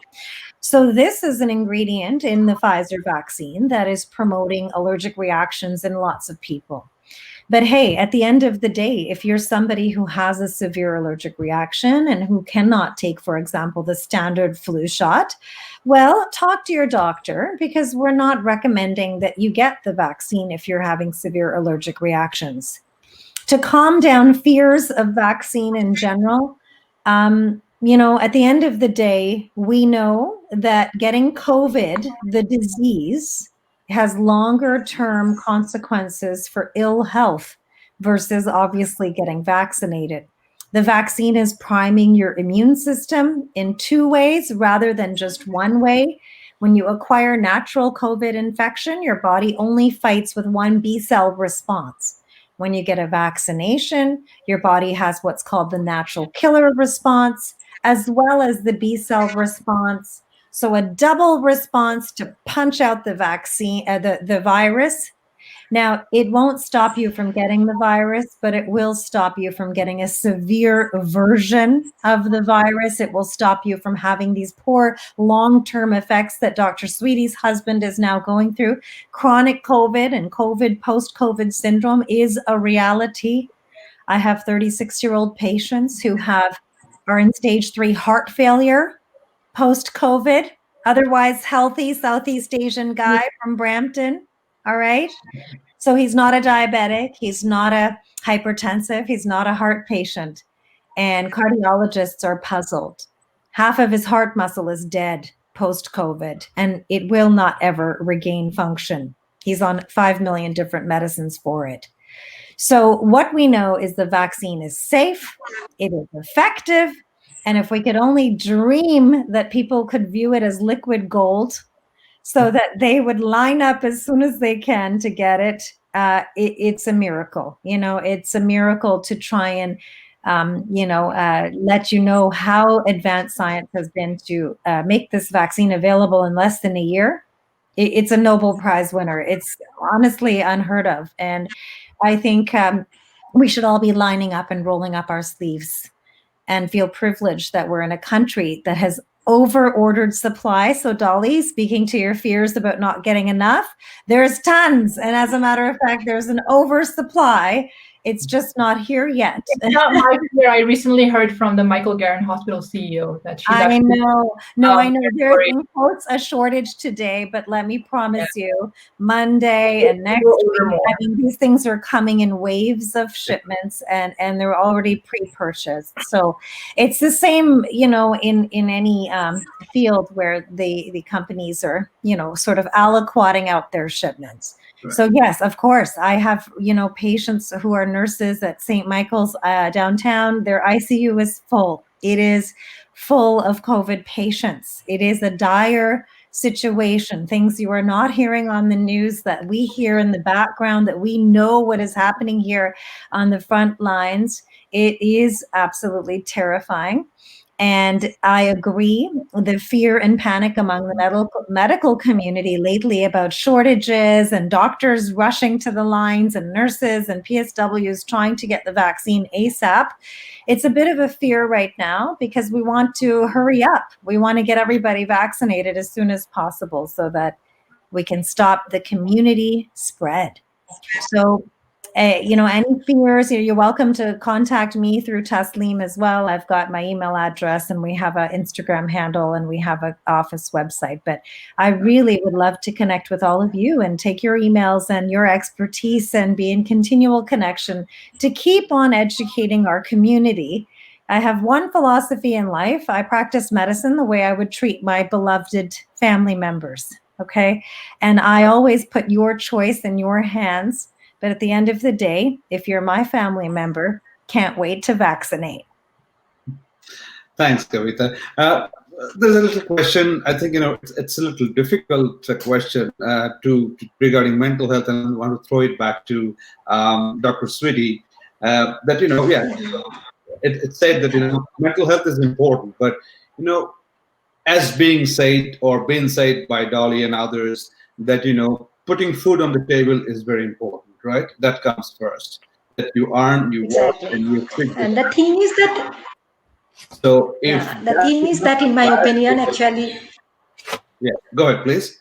So this is an ingredient in the Pfizer vaccine that is promoting allergic reactions in lots of people. But hey, at the end of the day, if you're somebody who has a severe allergic reaction and who cannot take, for example, the standard flu shot, well, talk to your doctor, because we're not recommending that you get the vaccine if you're having severe allergic reactions. To calm down fears of vaccine in general, at the end of the day, we know that getting COVID, the disease, has longer term consequences for ill health versus obviously getting vaccinated. The vaccine is priming your immune system in two ways rather than just one way. When you acquire natural COVID infection, your body only fights with one B cell response. When you get a vaccination, your body has what's called the natural killer response, as well as the B cell response. So a double response to punch out the vaccine, the virus. Now, it won't stop you from getting the virus, but it will stop you from getting a severe version of the virus. It will stop you from having these poor long-term effects that Dr. Sweetie's husband is now going through. Chronic COVID and COVID, post-COVID syndrome is a reality. I have 36-year-old patients who are in stage 3 heart failure post-COVID, otherwise healthy Southeast Asian guy from Brampton. All right. So he's not a diabetic, he's not a hypertensive, he's not a heart patient. And cardiologists are puzzled. Half of his heart muscle is dead post-COVID, and it will not ever regain function. He's on 5 million different medicines for it. So what we know is the vaccine is safe, it is effective, and if we could only dream that people could view it as liquid gold, so that they would line up as soon as they can to get it. It's a miracle. It's a miracle to try and, let you know how advanced science has been to make this vaccine available in less than a year. It's a Nobel Prize winner. It's honestly unheard of. And I think we should all be lining up and rolling up our sleeves and feel privileged that we're in a country that has over-ordered supply. So Doly, speaking to your fears about not getting enough, there's tons. And as a matter of fact, there's an oversupply. It's just not here yet.
It's not my fear. I recently heard from the Michael Garron Hospital CEO that she's
I know. I know. There's
worried.
in quotes a shortage today, but let me promise you, Monday and next
We'll
week,
order more.
I mean, these things are coming in waves of shipments, and they're already pre-purchased. So it's the same, in any field where the companies are, sort of aliquoting out their shipments.
Right.
So yes, of course, I have, patients who are nurses at St. Michael's downtown. Their ICU is full. It is full of COVID patients. It is a dire situation, things you are not hearing on the news that we hear in the background, that we know what is happening here on the front lines. It is absolutely terrifying. And I agree, the fear and panic among the medical community lately about shortages and doctors rushing to the lines and nurses and PSWs trying to get the vaccine ASAP. It's a bit of a fear right now because we want to hurry up. We want to get everybody vaccinated as soon as possible so that we can stop the community spread. So any fears, you're welcome to contact me through Taslim as well. I've got my email address, and we have an Instagram handle, and we have an office website. But I really would love to connect with all of you and take your emails and your expertise and be in continual connection to keep on educating our community. I have one philosophy in life. I practice medicine the way I would treat my beloved family members. Okay. And I always put your choice in your hands. But at the end of the day, if you're my family member, can't wait to vaccinate.
Thanks, Kavita. There's a little question. I think it's a little difficult question to regarding mental health, and I want to throw it back to Dr. Sweetie. That yeah, it said that mental health is important, but as being said or being said by Dolly and others, that putting food on the table is very important, right? That comes first. That you earn, you work,
Exactly.
and you think.
And the thing is that,
So if
yeah, the
that
thing
is
is
not
that, in my opinion,
provided,
actually,
yeah, go ahead, please.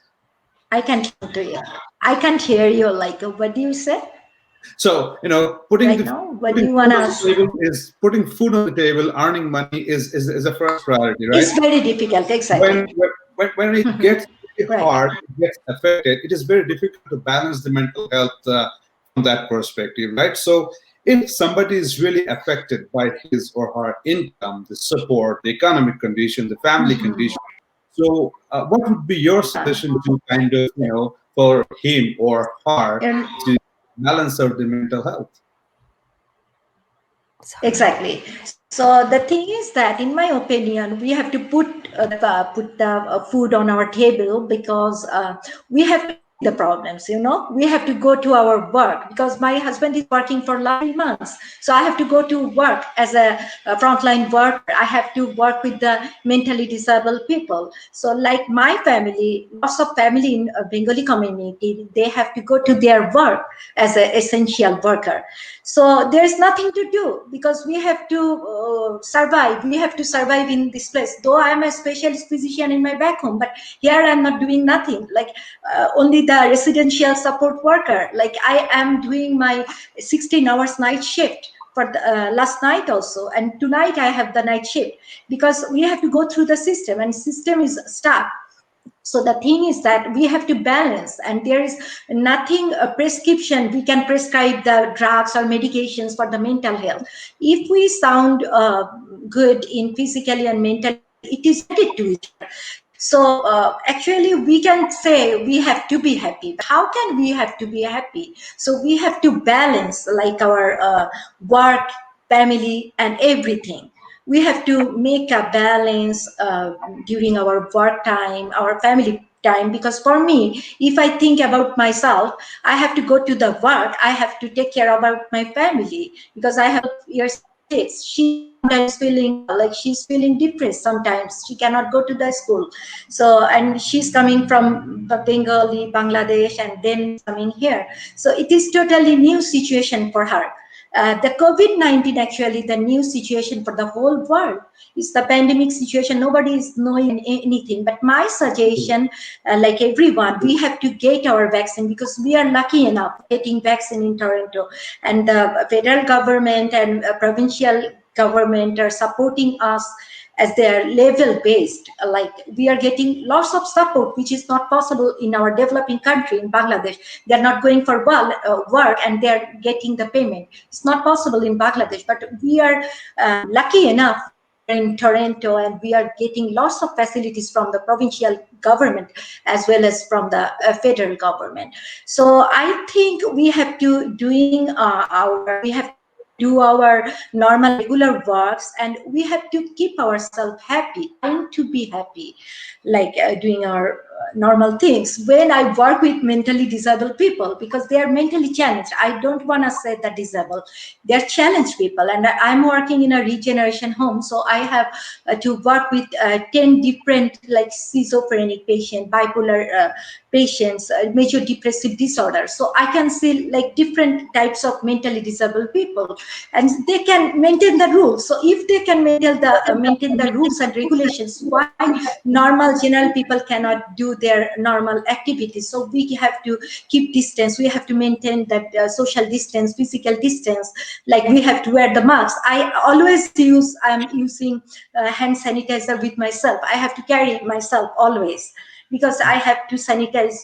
I can't listen to you. I can't hear you. Like, what do you say
So
right now? What do
putting
you
food
want to
on
ask?
the table is putting food on the table. Earning money is a first priority, right?
It's very difficult.
When
Exactly.
when it gets really
Right.
hard, it gets affected. It is very difficult to balance the mental health from that perspective, right? So if somebody is really affected by his or her income, the support, the economic condition, the family condition, so what would be your suggestion to kind of for him or her
And
to balance out the mental health?
exactly. So the thing is that, in my opinion, we have to put the food on our table, because we have to face the problems. We have to go to our work, because my husband is working for last 3 months. So I have to go to work as a frontline worker. I have to work with the mentally disabled people. So, like my family, lots of family in Bengali community, they have to go to their work as an essential worker. So there's nothing to do, because we have to survive. We have to survive in this place. Though I am a specialist physician in my back home, but here I'm not doing nothing. Like, only the residential support worker. Like, I am doing my 16 hours night shift for the, last night also, and tonight I have the night shift, because we have to go through the system, and system is stuck. So the thing is that we have to balance, and there is nothing a prescription we can prescribe the drugs or medications for the mental health. If we sound good in physically and mentally, it is related to each other. So actually, we can say we have to be happy. How can we have to be happy? So we have to balance, like, our work, family, and everything. We have to make a balance during our work time, our family time. Because for me, if I think about myself, I have to go to the work. I have to take care about my family, because I have 12 years old kids. She's sometimes feeling like she's feeling depressed. Sometimes she cannot go to the school. So, and she's coming from Bengali, Bangladesh, and then is coming here. So it is totally new situation for her. The COVID-19, actually, the new situation for the whole world, is the pandemic situation. Nobody is knowing anything. But my suggestion, like everyone, we have to get our vaccine, because we are lucky enough getting vaccine in Toronto, and the federal government and provincial government are supporting us as they are level based. Like, we are getting lots of support, which is not possible in our developing country, in Bangladesh. They are not going for work, and they are getting the payment. It's not possible in Bangladesh. But we are lucky enough here in Toronto, and we are getting lots of facilities from the provincial government, as well as from the federal government. So I think we have to do our normal regular works, and we have to keep ourselves happy, trying to be happy, like doing our normal things. When I work with mentally disabled people, because they are mentally challenged, I don't want to say that disabled, they're challenged people. And I'm working in a regeneration home, so I have to work with 10 different, like, schizophrenic patient, bipolar patients, major depressive disorder. So I can see, like, different types of mentally disabled people, and they can maintain the rules. So if they can maintain the rules and regulations, why normal general people cannot do their normal activities? So we have to keep distance. We have to maintain that social distance, physical distance. Like, we have to wear the mask. I'm using hand sanitizer with myself. I have to carry myself always, because I have to sanitize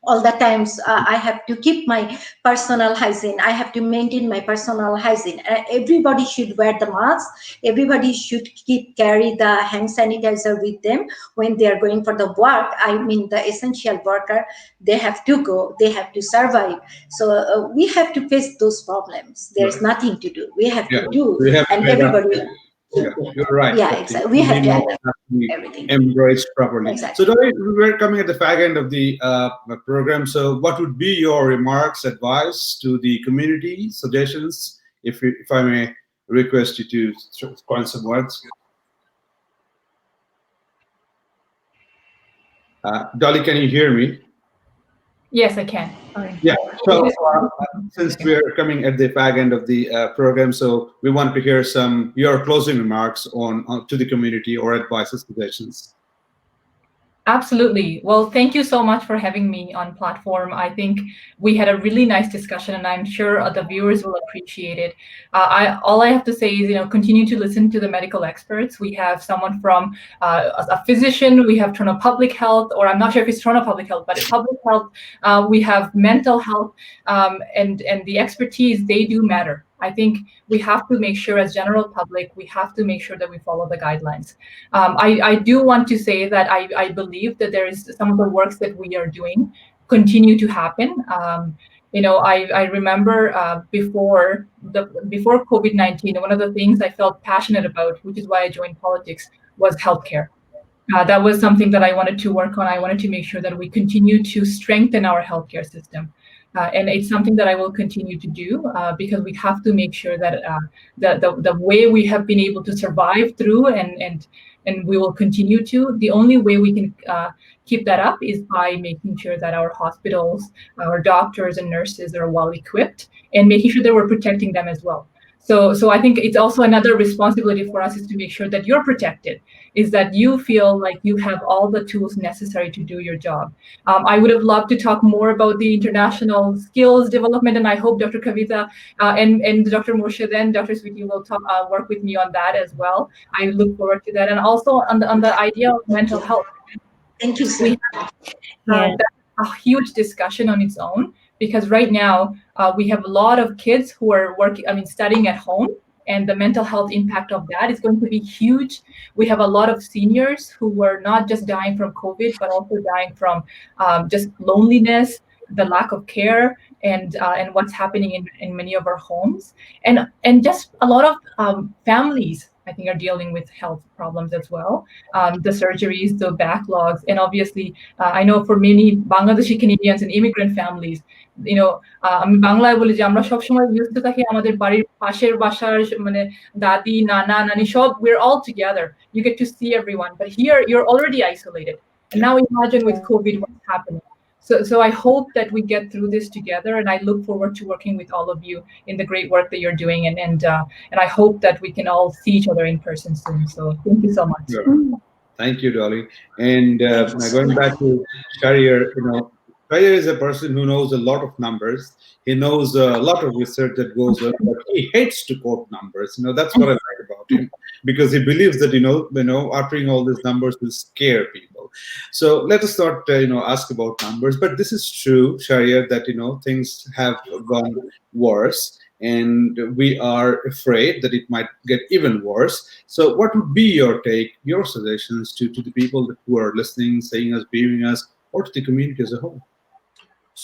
all the times. I have to keep my personal hygiene. I have to maintain my personal hygiene. Everybody should wear the mask. Everybody should carry the hand sanitizer with them when they are going for the work. I mean, the essential worker, they have to go, they have to survive. So we have to face those problems. There's
Right.
nothing to do. We have
Yeah,
to do.
we have to
And
adapt.
everybody,
Yeah, you're right.
Yeah,
That
exactly. We have to
know
adapt
has to be
everything.
embraced properly.
Exactly.
So, Dory, we're coming at the fag end of the program. So, what would be your remarks, advice to the community, suggestions, if I may request you to coin some words? Dolly, can you hear me?
Yes, I can. Sorry.
Yeah.
You
So,
just-
since we're coming at the fag end of the program, so we want to hear some your closing remarks on to the community or advices, suggestions.
Absolutely. Well, thank you so much for having me on platform. I think we had a really nice discussion, and I'm sure the viewers will appreciate it. All I have to say is, continue to listen to the medical experts. We have someone from a physician. We have Toronto Public Health, or I'm not sure if it's Toronto Public Health, but it's public health. We have mental health, and the expertise, they do matter. I think we have to make sure, as general public, we have to make sure that we follow the guidelines. I do want to say that I believe that there is some of the works that we are doing continue to happen. I remember before COVID-19, one of the things I felt passionate about, which is why I joined politics, was healthcare. That was something that I wanted to work on. I wanted to make sure that we continue to strengthen our healthcare system. And it's something that I will continue to do because we have to make sure that the way we have been able to survive through and we will continue to, the only way we can keep that up is by making sure that our hospitals, our doctors and nurses are well equipped and making sure that we're protecting them as well. So I think it's also another responsibility for us is to make sure that you're protected, is that you feel like you have all the tools necessary to do your job. I would have loved to talk more about the international skills development, and I hope Dr. Kavita and Dr. Murshed and Dr. Sweetie will work with me on that as well. I look forward to that. And also on the idea of mental health.
Thank you,
We
sir.
Yeah.
that's a huge discussion on its own because right now we have a lot of kids who are studying at home, and the mental health impact of that is going to be huge. We have a lot of seniors who were not just dying from COVID, but also dying from just loneliness, the lack of care, and what's happening in many of our homes, and just a lot of families, I think, are dealing with health problems as well. The surgeries, the backlogs, and obviously, I know for many Bangladeshi Canadians and immigrant families, আমি বাংলায় বলি যে আমরা সবসময় ব্যস্ত থাকি আমাদের বাড়ির পাশের বাসার মানে দাদি নানা নানি সব, we're all together, you get to see everyone, but here you're already isolated, and now imagine with COVID what's happening. So I hope that we get through this together, and I look forward to working with all of you in the great work that you're doing, and I hope that we can all see each other in person soon. So thank you so much.
Sure. Thank you, Dolly. And going back to Shahryer, Shahryer is a person who knows a lot of numbers. He knows a lot of research that goes on, but he hates to quote numbers. That's what I like about him, because he believes that uttering all these numbers will scare people. So let us not ask about numbers, but this is true, Shahryer, that things have gone worse, and we are afraid that it might get even worse. So what would be your take, your suggestions to the people who are listening, seeing us, viewing us, or to the community as a whole?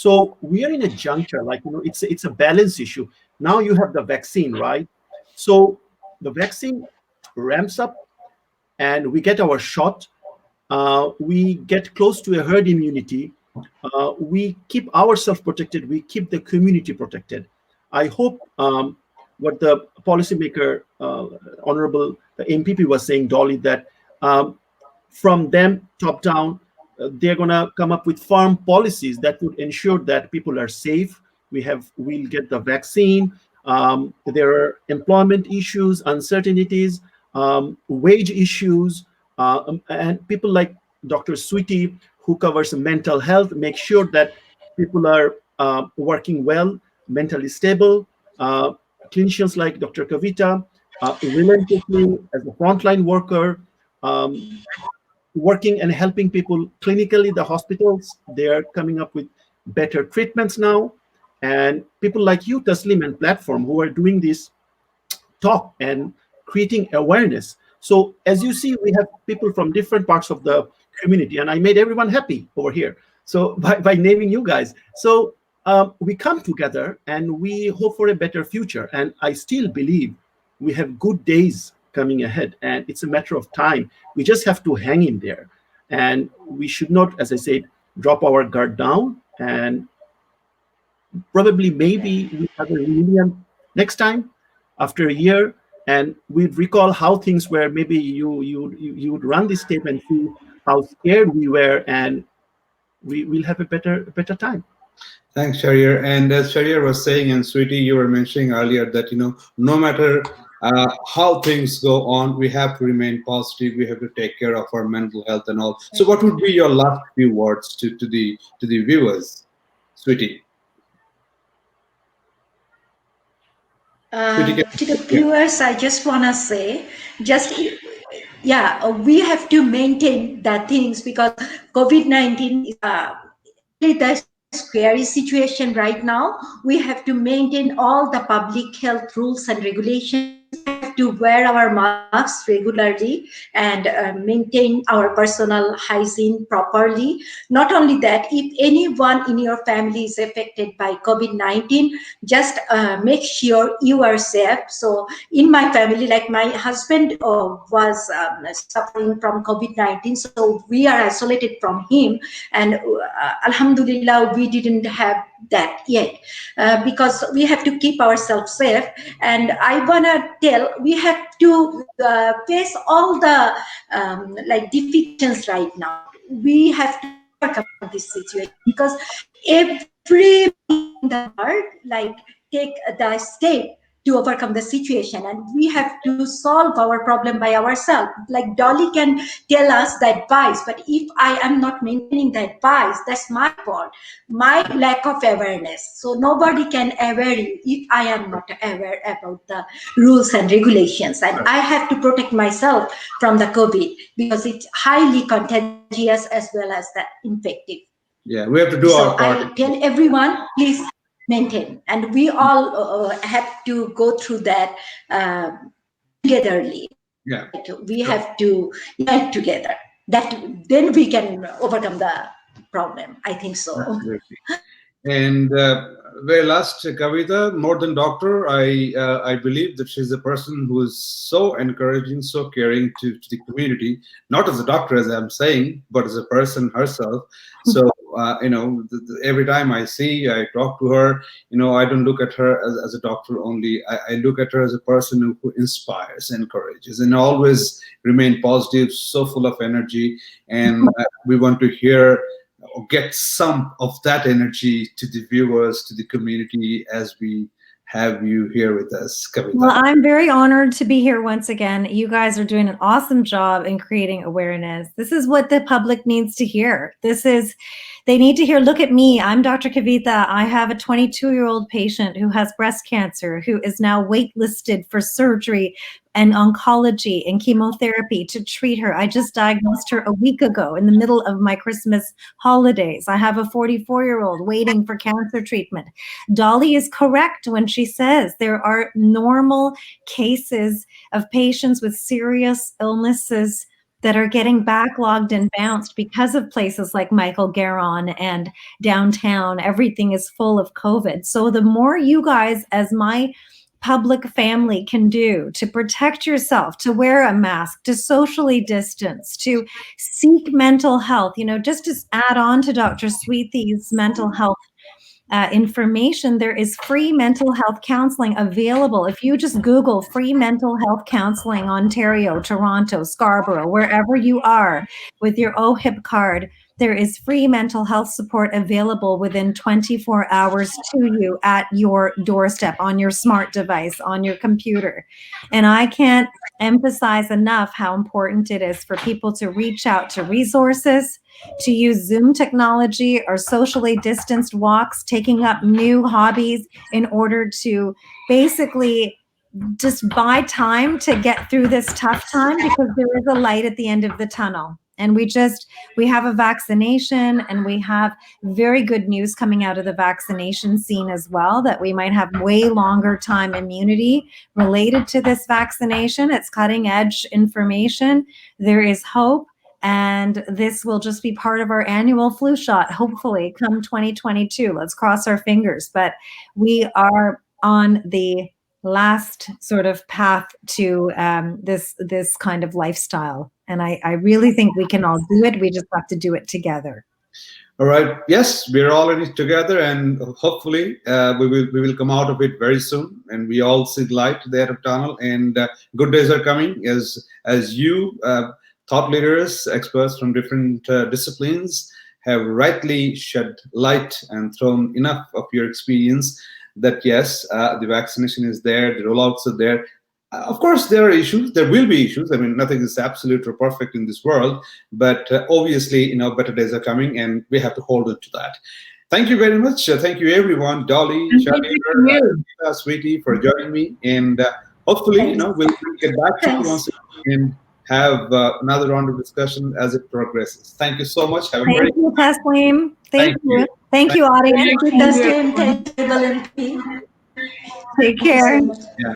So we are in a juncture, it's a balance issue. Now you have the vaccine, right? So the vaccine ramps up and we get our shot. We get close to a herd immunity. We keep ourselves protected. We keep the community protected. I hope what the policymaker, Honorable the MPP was saying, Dolly, that from them top down, they're going to come up with firm policies that would ensure that people are safe. We'll get the vaccine. There are employment issues, uncertainties, wage issues, and people like Dr. Sweetie, who covers mental health, make sure that people are working well, mentally stable. Clinicians like Dr. Kavita, relentlessly as a frontline worker, working and helping people clinically. The hospitals, they are coming up with better treatments now. And people like you, Taslim, and Platform, who are doing this talk and creating awareness. So as you see, we have people from different parts of the community, and I made everyone happy over here. So by naming you guys. So we come together and we hope for a better future. And I still believe we have good days coming ahead, and it's a matter of time. We just have to hang in there, and we should not, as I said, drop our guard down. And probably maybe we have a reunion next time after a year, and we'd recall how things were. Maybe you would run this tape and see how scared we were, and we will have a better time.
Thanks, Shahryer. And as Shahryer was saying, and Sweetie, you were mentioning earlier that no matter how things go on, we have to remain positive. We have to take care of our mental health and all. So, what would be your last few words to the viewers, Sweetie? Sweetie,
To the viewers, I just want to say, just yeah, we have to maintain the things because COVID-19 is really the scary situation right now. We have to maintain all the public health rules and regulations. We have to wear our masks regularly and maintain our personal hygiene properly. Not only that, if anyone in your family is affected by COVID-19, just make sure you are safe. So in my family, like my husband was suffering from COVID-19, so we are isolated from him, and alhamdulillah we didn't have that yet, because we have to keep ourselves safe. And I want to tell, we have to face all the like difficulties right now. We have to overcome this situation because everybody in the world like take the step to overcome the situation, and we have to solve our problem by ourselves. Like Dolly can tell us the advice, but if I am not maintaining the advice, that's my fault, my lack of awareness. So nobody can aware you if I am not aware about the rules and regulations, and I have to protect myself from the COVID because it's highly contagious as well as the infective.
Yeah, we have to do
So
our part.
I tell everyone, please maintain, and we all have to go through that togetherly.
Yeah,
We have to unite together. That then we can overcome the problem. I think so.
absolutely. And very last, Kavita, more than doctor, I believe that she's a person who is so encouraging, so caring to the community, not as a doctor, as I'm saying, but as a person herself. So, every time I talk to her, I don't look at her as a doctor only. I look at her as a person who inspires, encourages, and always remain positive, so full of energy. And we want to hear or get some of that energy to the viewers, to the community, as we have you here with us, Kavita.
Well, I'm very honored to be here once again. You guys are doing an awesome job in creating awareness. This is what the public needs to hear. They need to hear, look at me, I'm Dr. Kavita. I have a 22-year-old patient who has breast cancer, who is now waitlisted for surgery and oncology and chemotherapy to treat her. I just diagnosed her a week ago in the middle of my Christmas holidays. I have a 44-year-old waiting for cancer treatment. Dolly is correct when she says there are normal cases of patients with serious illnesses that are getting backlogged and bounced because of places like Michael Garron and downtown. Everything is full of COVID. So the more you guys, as my public family, can do to protect yourself, to wear a mask, to socially distance, to seek mental health, just to add on to Dr. Sweetie's mental health information, there is free mental health counseling available. If you just Google free mental health counseling, Ontario, Toronto, Scarborough, wherever you are with your OHIP card, there is free mental health support available within 24 hours to you at your doorstep, on your smart device, on your computer. And I can't emphasize enough how important it is for people to reach out to resources, to use Zoom technology or socially distanced walks, taking up new hobbies in order to basically just buy time to get through this tough time, because there is a light at the end of the tunnel. And we have a vaccination, and we have very good news coming out of the vaccination scene as well, that we might have way longer time immunity related to this vaccination. It's cutting edge information. There is hope. And this will just be part of our annual flu shot, hopefully, come 2022. Let's cross our fingers. But we are on the last sort of path to this kind of lifestyle. And I really think we can all do it. We just have to do it together.
All right. Yes, we're all in it together, and hopefully we will come out of it very soon, and we all see the light at the end of tunnel. And good days are coming as you thought leaders, experts from different disciplines have rightly shed light and thrown enough of your experience that yes, the vaccination is there, the rollouts are there. Of course, there are issues. There will be issues. I mean, nothing is absolute or perfect in this world. But obviously, better days are coming, and we have to hold on to that. Thank you very much. Thank you, everyone. Dolly,
Thank you to
Shahryer,
you.
Sweetie, for joining me. And hopefully, we'll get back to you once again and have another round of discussion as it progresses. Thank you so much. Have a great
Thank you, Taslim. Thank you. Thank you,
Thank
audience.
you, Taslim. Thank you, Valenti.
Take
Thank you
care.
so much.
Yeah.